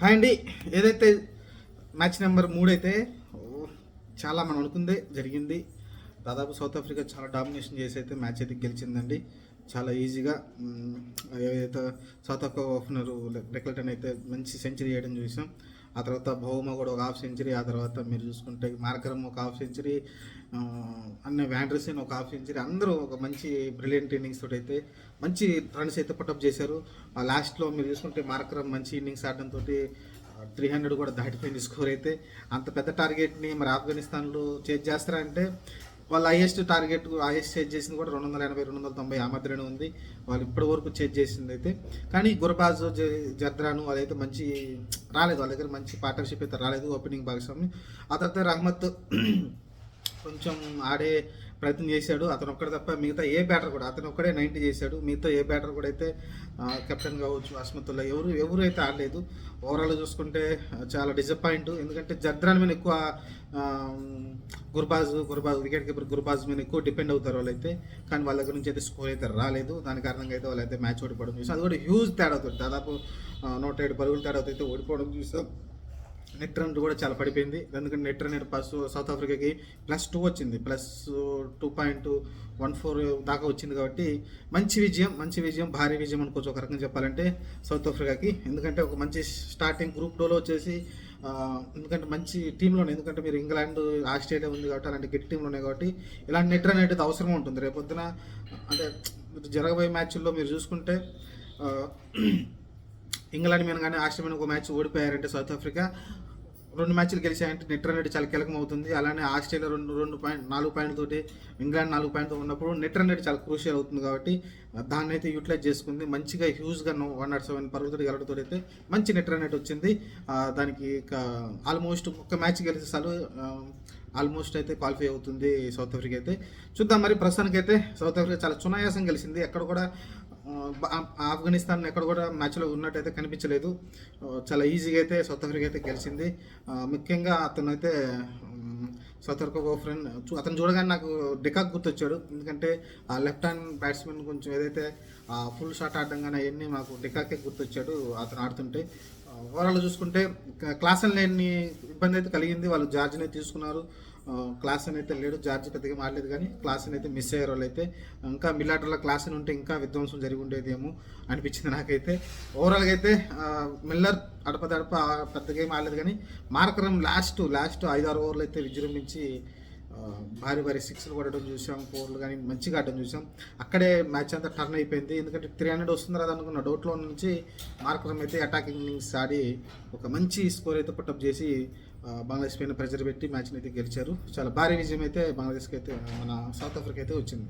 Hi అండి. ఏదైతే match number 3 అయితే చాలా మనం అనుకుందే జరిగింది. దాదాపు సౌత్ ఆఫ్రికా చాలా డామినేషన్ చేసి అయితే మ్యాచ్ అయితే గెలిచిందండి చాలా ఈజీగా. ఏదైతే సౌత్ ఆఫ్రికా ఓపెనర్ డెక్లర్టన్ అయితే మంచి సెంచరీ చేయడం చూసాం. ఆ తర్వాత బౌమా కూడా ఒక హాఫ్ సెంచరీ, ఆ తర్వాత మీరు చూసుకుంటే మార్కరమ్ ఒక హాఫ్ సెంచరీ, అన్న వ్యాండర్సన్ ఒక హాఫ్ సెంచరీ, అందరూ ఒక మంచి బ్రిలియంట్ ఇన్నింగ్స్ తోటి అయితే మంచి రన్స్ అయితే పుట్టప్ చేశారు. లాస్ట్లో మీరు చూసుకుంటే మార్కరమ్ మంచి ఇన్నింగ్స్ ఆడడంతో 300 కూడా దాటిపోయింది స్కోర్ అయితే. అంత పెద్ద టార్గెట్ని మరి ఆఫ్ఘనిస్తాన్లో చేజ్ చేస్తారంటే వాళ్ళు హైయెస్ట్ చేజ్ చేసింది కూడా 280 290 ఆ మధ్యలోనే ఉంది. వాళ్ళు ఇప్పటి వరకు చేజ్ చేసింది అయితే. కానీ గుర్బాజ్ జర్దాను అదైతే మంచి రాలేదు, వాళ్ళ దగ్గర మంచి పార్ట్నర్షిప్ అయితే రాలేదు ఓపెనింగ్ భాగస్వామి. ఆ తర్వాత రహమత్ కొంచెం ఆడే ప్రయత్నం చేశాడు, అతను ఒక్కడే తప్ప మిగతా ఏ బ్యాటర్ కూడా అతను ఒక్కడే 90 చేశాడు. మిగతా ఏ బ్యాటర్ కూడా అయితే కెప్టెన్ కావచ్చు అస్మతుల్లా ఎవరు అయితే ఆడలేదు. ఓవరాల్ చూసుకుంటే చాలా డిసప్పాయింట్. ఎందుకంటే జర్దాన్ మీద ఎక్కువ గుర్బాజ్ వికెట్ కీపర్ గుర్బాజ్ మీద ఎక్కువ డిపెండ్ అవుతారు వాళ్ళైతే. కానీ వాళ్ళ దగ్గర నుంచి అయితే స్కోర్ అయితే రాలేదు. దాని కారణంగా అయితే వాళ్ళైతే మ్యాచ్ ఓడిపోవడం చూసాం. అది కూడా హ్యూజ్ తేడా అవుతుంది, దాదాపు 107 పరుగుల తేడాతో అయితే ఓడిపోవడం చూసాం. నెట్ రన్ కూడా చాలా పడిపోయింది. ఎందుకంటే నెట్ రన్ ఫస్ట్ సౌత్ ఆఫ్రికాకి +2 వచ్చింది, +2.14 దాకా వచ్చింది. కాబట్టి మంచి విజయం భారీ విజయం అనుకోవచ్చు ఒక రకంగా చెప్పాలంటే సౌత్ ఆఫ్రికాకి. ఎందుకంటే ఒక మంచి స్టార్టింగ్ గ్రూప్ డోలో వచ్చేసి ఎందుకంటే మంచి టీంలోనే, ఎందుకంటే మీరు ఇంగ్లాండ్ ఆస్ట్రేలియా ఉంది కాబట్టి అలాంటి గట్టి టీంలో ఉన్నాయి కాబట్టి ఇలాంటి నెట్ రన్ అనేది అవసరం ఉంటుంది రేపొద్దున. అంటే జరగబోయే మ్యాచ్ల్లో మీరు చూసుకుంటే ఇంగ్లాండ్ మీద కానీ ఆస్ట్రేలియా మీద ఒక మ్యాచ్ ఓడిపోయారంటే సౌత్ ఆఫ్రికా 2 మ్యాచ్లు గెలిచాయంటే నెట్ రన్ రేట్ చాలా కీలకం అవుతుంది. అలానే ఆస్ట్రేలియా 4 పాయింట్ తోటి ఇంగ్లాండ్ 4 పాయింట్తో ఉన్నప్పుడు నెట్ రన్ రేట్ చాలా క్రూషియల్ అవుతుంది. కాబట్టి దాన్ని అయితే యూటిలైజ్ చేసుకుంది. మంచిగా హ్యూజ్గా 107 పరుగులతో గెలవడంతో అయితే మంచి నెట్ రన్ రేట్ వచ్చింది. దానికి ఆల్మోస్ట్ ఒక మ్యాచ్ గెలిస్తే చాలు, ఆల్మోస్ట్ అయితే క్వాలిఫై అవుతుంది సౌత్ ఆఫ్రికా అయితే. చూద్దాం మరి. ప్రస్తుతానికైతే సౌత్ ఆఫ్రికా చాలా సునాయాసం గెలిచింది. ఎక్కడ కూడా ఆఫ్ఘనిస్తాన్ ఎక్కడ కూడా మ్యాచ్లో ఉన్నట్టయితే కనిపించలేదు. చాలా ఈజీగా అయితే సౌత్ ఆఫ్రికా అయితే గెలిచింది. ముఖ్యంగా అతను అయితే సౌత్ ఆఫ్రికా ఫ్రెండ్ అతను చూడగానే నాకు డికాక్ గుర్తొచ్చాడు. ఎందుకంటే ఆ లెఫ్ట్ హ్యాండ్ బ్యాట్స్మెన్ కొంచెం ఏదైతే ఫుల్ షాట్ ఆడడం కానీ అవన్నీ మాకు డికాకే గుర్తొచ్చాడు అతను ఆడుతుంటే. ఓవరాల్ చూసుకుంటే క్లాస్ లేని ఇబ్బంది అయితే కలిగింది. వాళ్ళు జార్జిని తీసుకున్నారు, క్లాస్ అని అయితే లేడు, జార్జ్ పెద్దగా మారలేదు. కానీ క్లాస్ అయితే మిస్ అయ్యారు వాళ్ళు అయితే. ఇంకా మిల్లాటర్లో క్లాస్ అని ఉంటే ఇంకా విధ్వంసం జరిగి ఉండేదేమో అనిపించింది నాకైతే. ఓవరాల్గా అయితే మిల్లర్ అడపదడప పెద్దగా ఏం ఆడలేదు. కానీ మార్కరం లాస్ట్ 5-6 ఓవర్లు అయితే విజృంభించి భారీ 6లు కొట్టడం చూసాం, 4లు కానీ మంచిగా ఆడడం చూసాం. అక్కడే మ్యాచ్ అంతా టర్న్ అయిపోయింది. ఎందుకంటే 300 వస్తుంది కదా అనుకున్న డౌట్లో నుంచి మార్కరం అయితే అటాకింగ్ ఇన్నింగ్స్ ఆడి ఒక మంచి స్కోర్ అయితే పుట్టప్ చేసి బంగ్లాదేశ్ పైన ప్రెజర్ పెట్టి మ్యాచ్ని అయితే గెలిచారు. చాలా భారీ విజయం అయితే బంగ్లాదేశ్కి అయితే మన సౌత్ ఆఫ్రికా అయితే వచ్చింది.